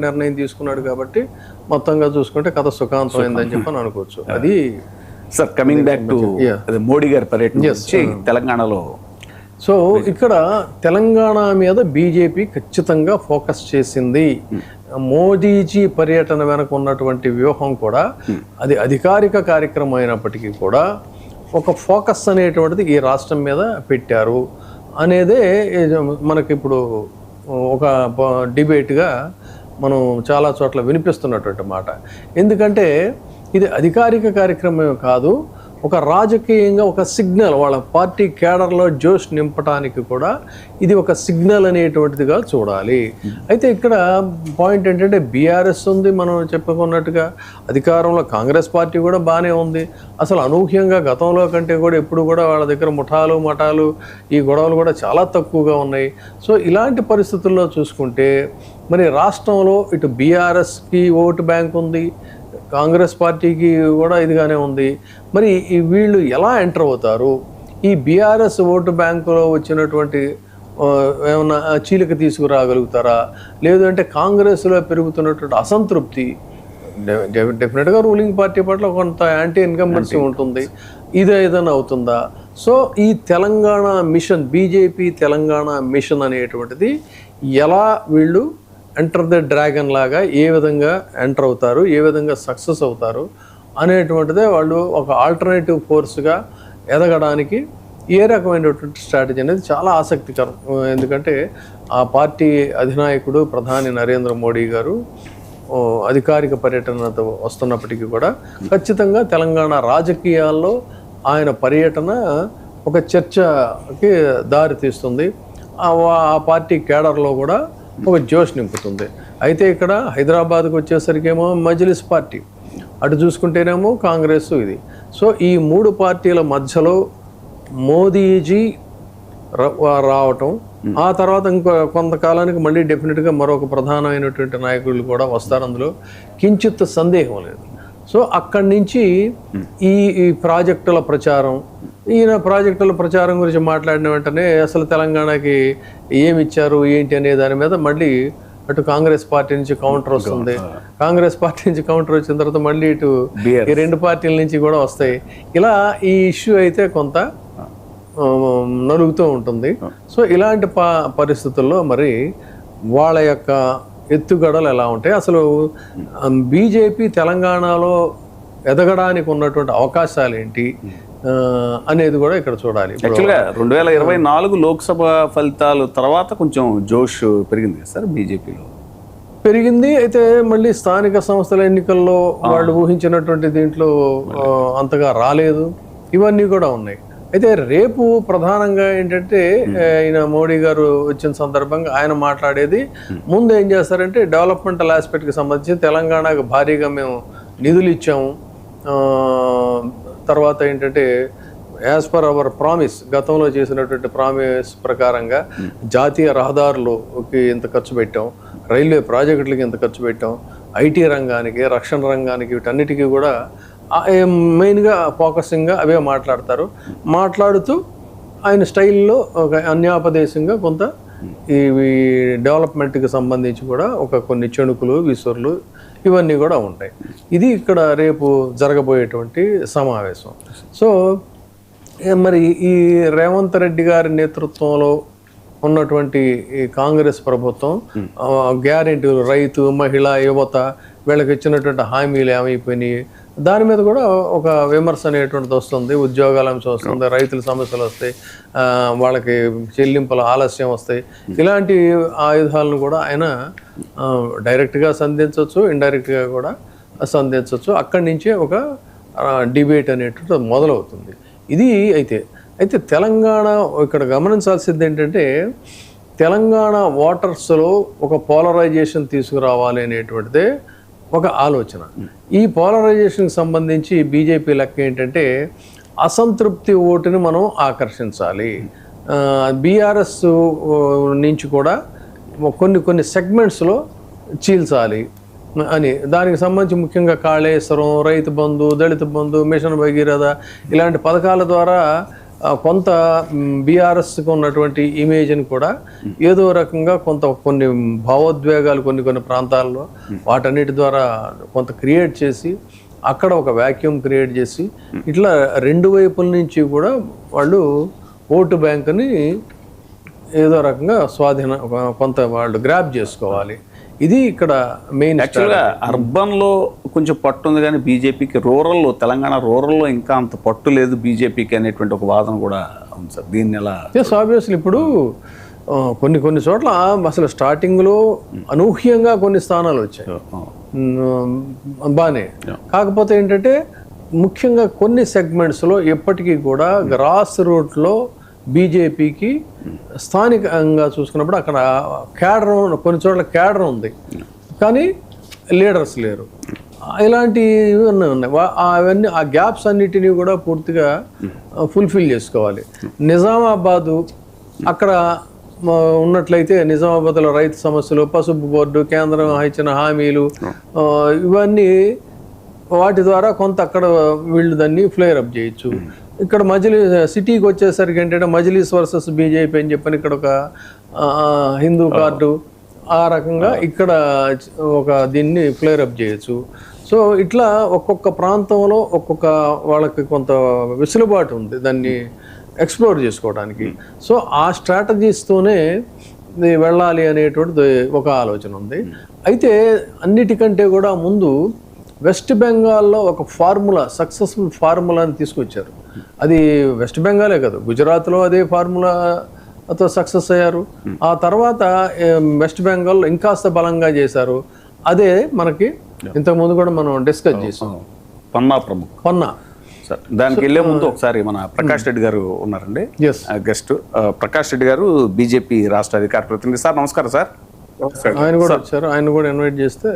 నిర్ణయం తీసుకున్నాడు కాబట్టి మొత్తంగా చూసుకుంటే కథ సుఖాంతమైందని చెప్పని అనుకోవచ్చు. అది sir coming back to Modi గారి పర్యటన వచ్చి తెలంగాణలో. సో ఇక్కడ తెలంగాణ మీద బీజేపీ ఖచ్చితంగా ఫోకస్ చేసింది. మోదీజీ పర్యటన వెనక ఉన్నటువంటి వ్యూహం కూడా అది అధికారిక కార్యక్రమం అయినప్పటికీ కూడా ఒక ఫోకస్ అనేటువంటిది ఈ రాష్ట్రం మీద పెట్టారు అనేదే మనకి ఇప్పుడు ఒక డిబేట్గా మనం చాలా చోట్ల వినిపిస్తున్నటువంటి మాట. ఎందుకంటే ఇది అధికారిక కార్యక్రమం కాదు, ఒక రాజకీయంగా ఒక సిగ్నల్, వాళ్ళ పార్టీ కేడర్లో జోష్ నింపడానికి కూడా ఇది ఒక సిగ్నల్ అనేటువంటిదిగా చూడాలి. అయితే ఇక్కడ పాయింట్ ఏంటంటే బీఆర్ఎస్ ఉంది, మనం చెప్పుకున్నట్టుగా అధికారంలో కాంగ్రెస్ పార్టీ కూడా బాగానే ఉంది. అసలు అనూహ్యంగా గతంలో కంటే కూడా ఎప్పుడు కూడా వాళ్ళ దగ్గర ముఠాలు మఠాలు ఈ గొడవలు కూడా చాలా తక్కువగా ఉన్నాయి. సో ఇలాంటి పరిస్థితుల్లో చూసుకుంటే మరి రాష్ట్రంలో ఇటు బీఆర్ఎస్కి ఓటు బ్యాంక్ ఉంది, కాంగ్రెస్ పార్టీకి కూడా ఇదిగానే ఉంది. మరి వీళ్ళు ఎలా ఎంటర్ అవుతారు? ఈ బీఆర్ఎస్ ఓటు బ్యాంకులో వచ్చినటువంటి ఏమన్నా చీలిక తీసుకురాగలుగుతారా? లేదంటే కాంగ్రెస్లో పెరుగుతున్నటువంటి అసంతృప్తి, డెఫినెట్గా రూలింగ్ పార్టీ పట్ల కొంత యాంటీ ఇన్కంబెన్సీ ఉంటుంది, ఇది ఏదైనా అవుతుందా? సో ఈ Telangana mission, BJP Telangana mission అనేటువంటిది ఎలా వీళ్ళు ఎంటర్ ద డ్రాగన్ లాగా ఏ విధంగా ఎంటర్ అవుతారు, ఏ విధంగా సక్సెస్ అవుతారు అనేటువంటిదే వాళ్ళు ఒక ఆల్టర్నేటివ్ ఫోర్స్గా ఎదగడానికి ఏ రకమైనటువంటి స్ట్రాటజీ అనేది చాలా ఆసక్తికరం. ఎందుకంటే ఆ పార్టీ అధినాయకుడు ప్రధాని నరేంద్ర మోడీ గారు అధికారిక పర్యటనతో వస్తున్నప్పటికీ కూడా ఖచ్చితంగా తెలంగాణ రాజకీయాల్లో ఆయన పర్యటన ఒక చర్చకి దారి తీస్తుంది. ఆ పార్టీ కేడర్లో కూడా ఒక జోష్ నింపుతుంది. అయితే ఇక్కడ హైదరాబాద్కి వచ్చేసరికేమో మజ్లిస్ పార్టీ, అటు చూసుకుంటేనేమో కాంగ్రెస్ ఇది. సో ఈ మూడు పార్టీల మధ్యలో మోదీజీ రావటం, ఆ తర్వాత ఇంకో కొంతకాలానికి మళ్ళీ డెఫినెట్గా మరొక ప్రధానమైనటువంటి నాయకులు కూడా వస్తారు, అందులో కించిత్ సందేహం లేదు. సో అక్కడి నుంచి ఈ ప్రాజెక్టుల ప్రచారం, ఈయన ప్రాజెక్టుల ప్రచారం గురించి మాట్లాడిన వెంటనే అసలు తెలంగాణకి ఏమి ఇచ్చారు ఏంటి అనే దాని మీద మళ్ళీ అటు కాంగ్రెస్ పార్టీ నుంచి కౌంటర్ వస్తుంది. కాంగ్రెస్ పార్టీ నుంచి కౌంటర్ వచ్చిన తర్వాత మళ్ళీ ఇటు ఈ రెండు పార్టీల నుంచి కూడా వస్తాయి. ఇలా ఈ ఇష్యూ అయితే కొంత నలుగుతూ ఉంటుంది. సో ఇలాంటి పరిస్థితుల్లో మరి వాళ్ళ యొక్క ఎత్తుగడలు ఎలా ఉంటాయి, అసలు బీజేపీ తెలంగాణలో ఎదగడానికి ఉన్నటువంటి అవకాశాలు ఏంటి అనేది కూడా ఇక్కడ చూడాలి. యాక్చువల్గా 2024 లోక్సభ ఫలితాల తర్వాత కొంచెం జోష్ పెరిగింది సార్ బీజేపీలో, పెరిగింది. అయితే మళ్ళీ స్థానిక సంస్థల ఎన్నికల్లో వాళ్ళు ఊహించినటువంటి దీంట్లో అంతగా రాలేదు, ఇవన్నీ కూడా ఉన్నాయి. అయితే రేపు ప్రధానంగా ఏంటంటే ఈయన మోడీ గారు వచ్చిన సందర్భంగా ఆయన మాట్లాడేది ముందు ఏం చేస్తారంటే డెవలప్మెంటల్ ఆస్పెక్ట్కి సంబంధించి తెలంగాణకు భారీగా మేము నిధులు ఇచ్చాము, తర్వాత ఏంటంటే యాజ్ పర్ అవర్ ప్రామిస్, గతంలో చేసినటువంటి ప్రామిస్ ప్రకారంగా జాతీయ రహదారులకి ఇంత ఖర్చు పెట్టాం, రైల్వే ప్రాజెక్టులకి ఇంత ఖర్చు పెట్టాం, ఐటీ రంగానికి, రక్షణ రంగానికి, వీటన్నిటికీ కూడా మెయిన్గా ఫోకసింగ్గా అవే మాట్లాడతారు. మాట్లాడుతూ ఆయన స్టైల్లో ఒక అన్యాపదేశంగా కొంత ఈ డెవలప్మెంట్కి సంబంధించి కూడా ఒక కొన్ని చెణుకులు విసురులు ఇవన్నీ కూడా ఉంటాయి. ఇది ఇక్కడ రేపు జరగబోయేటువంటి సమావేశం. సో మరి ఈ రేవంత్ రెడ్డి గారి నేతృత్వంలో ఉన్నటువంటి ఈ కాంగ్రెస్ ప్రభుత్వం గ్యారెంటీలు, రైతు, మహిళ, యువత వీళ్ళకి ఇచ్చినటువంటి హామీలు ఏమైపోయినాయి, దాని మీద కూడా ఒక విమర్శ అనేటువంటిది వస్తుంది. ఉద్యోగాల అంశం వస్తుంది, రైతుల సమస్యలు వస్తాయి, వాళ్ళకి చెల్లింపుల ఆలస్యం వస్తాయి. ఇలాంటి ఆయుధాలను కూడా ఆయన డైరెక్ట్గా సంధించవచ్చు, ఇండైరెక్ట్గా కూడా సంధించవచ్చు. అక్కడి నుంచే ఒక డిబేట్ అనేటువంటిది మొదలవుతుంది. ఇది అయితే తెలంగాణ ఇక్కడ గమనించాల్సింది ఏంటంటే తెలంగాణ ఓటర్స్లో ఒక పోలరైజేషన్ తీసుకురావాలి అనేటువంటిదే ఒక ఆలోచన. ఈ పోలరైజేషన్కి సంబంధించి బీజేపీ లెక్క ఏంటంటే అసంతృప్తి ఓటుని మనం ఆకర్షించాలి, బీఆర్ఎస్ నుంచి కూడా కొన్ని సెగ్మెంట్స్లో చీల్చాలి అని. దానికి సంబంధించి ముఖ్యంగా కాళేశ్వరం, రైతు బంధు, దళిత బంధు, మిషన్ భగీరథ ఇలాంటి పథకాల ద్వారా కొంత బీఆర్ఎస్కి ఉన్నటువంటి ఇమేజ్ని కూడా ఏదో రకంగా కొన్ని భావోద్వేగాలు కొన్ని ప్రాంతాల్లో వాటన్నిటి ద్వారా కొంత క్రియేట్ చేసి అక్కడ ఒక వ్యాక్యూమ్ క్రియేట్ చేసి ఇట్లా రెండు వైపుల నుంచి కూడా వాళ్ళు ఓటు బ్యాంకుని ఏదో రకంగా కొంత వాళ్ళు గ్రాప్ చేసుకోవాలి. ఇది ఇక్కడ మెయిన్. యాక్చువల్గా అర్బన్లో కొంచెం పట్టు ఉంది కానీ బీజేపీకి రూరల్లో, తెలంగాణ రూరల్లో ఇంకా అంత పట్టు లేదు బీజేపీకి అనేటువంటి ఒక వాదన కూడా ఉంది సార్. దీన్ని ఎలా? ఎస్, ఆబ్వియస్లీ ఇప్పుడు కొన్ని చోట్ల అసలు స్టార్టింగ్లో అనూహ్యంగా కొన్ని స్థానాలు వచ్చాయి, బాగానే. కాకపోతే ఏంటంటే ముఖ్యంగా కొన్ని సెగ్మెంట్స్లో ఎప్పటికీ కూడా గ్రాస్ రూట్లో బీజేపీకి స్థానికంగా చూసుకున్నప్పుడు అక్కడ క్యాడర్, కొన్ని చోట్ల క్యాడర్ ఉంది కానీ లీడర్స్ లేరు. ఇలాంటివి ఉన్నాయి. అవన్నీ ఆ గ్యాప్స్ అన్నిటినీ కూడా పూర్తిగా ఫుల్ఫిల్ చేసుకోవాలి. నిజామాబాదు అక్కడ ఉన్నట్లయితే నిజామాబాద్లో రైతు సమస్యలు, పసుపు బోర్డు, కేంద్రం ఇచ్చిన హామీలు, ఇవన్నీ వాటి ద్వారా కొంత అక్కడ వీళ్ళు దాన్ని ఫ్లేర్ అప్ చేయొచ్చు. ఇక్కడ సిటీకి వచ్చేసరికి ఏంటంటే మజ్లిస్ వర్సెస్ బీజేపీ అని చెప్పని ఇక్కడ ఒక హిందూ కార్డు, ఆ రకంగా ఇక్కడ ఒక దీన్ని ఫ్లేర్ అప్ చేయొచ్చు. సో ఇట్లా ఒక్కొక్క ప్రాంతంలో ఒక్కొక్క వాళ్ళకి కొంత వెసులుబాటు ఉంది దాన్ని ఎక్స్ప్లోర్ చేసుకోవడానికి. సో ఆ స్ట్రాటజీస్తోనే వెళ్ళాలి అనేటువంటిది ఒక ఆలోచన ఉంది. అయితే అన్నిటికంటే కూడా ముందు వెస్ట్ బెంగాల్లో ఒక ఫార్ములా, సక్సెస్ఫుల్ ఫార్ములాని తీసుకొచ్చారు. అది వెస్ట్ బెంగాలే కాదు, గుజరాత్లో అదే ఫార్ములాతో సక్సెస్ అయ్యారు. ఆ తర్వాత వెస్ట్ బెంగాల్లో ఇంకాస్త బలంగా చేశారు. అదే మనకి ఇంతకుముందు కూడా మనం డిస్కస్ చేసాం, పన్నా. సార్ దానికి వెళ్ళే ముందు ఒకసారి మన ప్రకాష్ రెడ్డి గారు ఉన్నారండి గెస్ట్. ప్రకాష్ రెడ్డి గారు బీజేపీ రాష్ట్ర అధికార ప్రతినిధి. సార్ నమస్కారం సార్. ఆయన కూడా వచ్చారు, ఆయన కూడా ఇన్వైట్ చేస్తే